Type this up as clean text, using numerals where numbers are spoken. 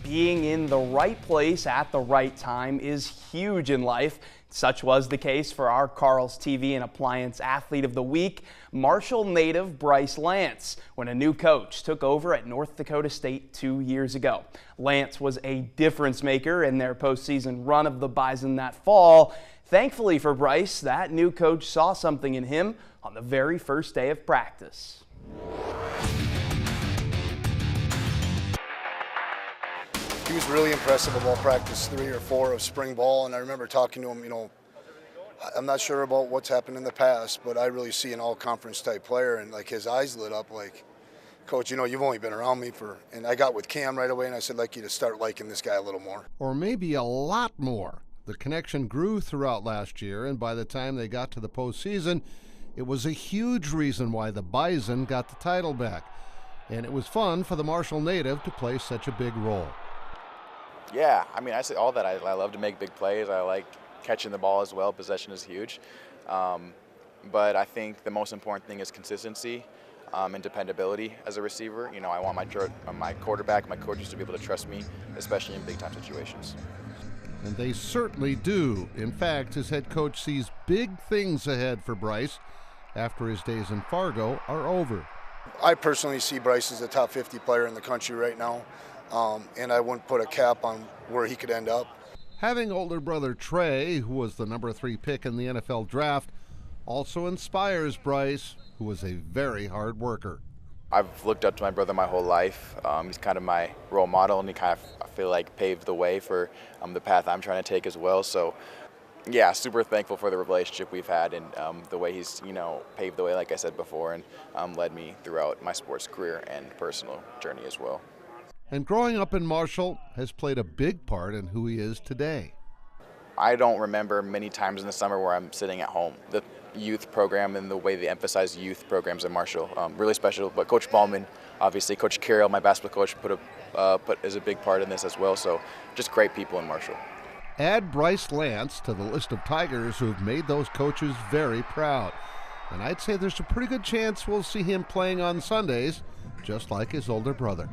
being in the right place at the right time is huge in life. Such was the case for our Carl's TV and Appliance Athlete of the Week, Marshall native Bryce Lance, when a new coach took over at North Dakota State 2 years ago. Lance was a difference maker in their postseason run of the Bison that fall. Thankfully for Bryce, that new coach saw something in him on the very first day of practice. He was really impressive about practice 3 or 4 of spring ball, and I remember talking to him, I'm not sure about what's happened in the past, but I really see an all-conference type player, and like his eyes lit up like, Coach, you've only been around me and I got with Cam right away, and I said, I'd like you to start liking this guy a little more. Or maybe a lot more. The connection grew throughout last year, and by the time they got to the postseason, it was a huge reason why the Bison got the title back. And it was fun for the Marshall native to play such a big role. Yeah, I say all that. I love to make big plays. I like catching the ball as well. Possession is huge. But I think the most important thing is consistency and dependability as a receiver. I want my quarterback, my coaches to be able to trust me, especially in big-time situations. And they certainly do. In fact, his head coach sees big things ahead for Bryce after his days in Fargo are over. I personally see Bryce as a top 50 player in the country right now. And I wouldn't put a cap on where he could end up. Having older brother Trey, who was the number 3 pick in the NFL draft, also inspires Bryce, who was a very hard worker. I've looked up to my brother my whole life. He's kind of my role model, and he kind of, I feel like, paved the way for the path I'm trying to take as well. So, yeah, super thankful for the relationship we've had and the way he's, paved the way, like I said before, and led me throughout my sports career and personal journey as well. And growing up in Marshall has played a big part in who he is today. I don't remember many times in the summer where I'm sitting at home. The youth program and the way they emphasize youth programs in Marshall, really special. But Coach Ballman, obviously, Coach Carroll, my basketball coach, is a big part in this as well. So just great people in Marshall. Add Bryce Lance to the list of Tigers who have made those coaches very proud. And I'd say there's a pretty good chance we'll see him playing on Sundays, just like his older brother.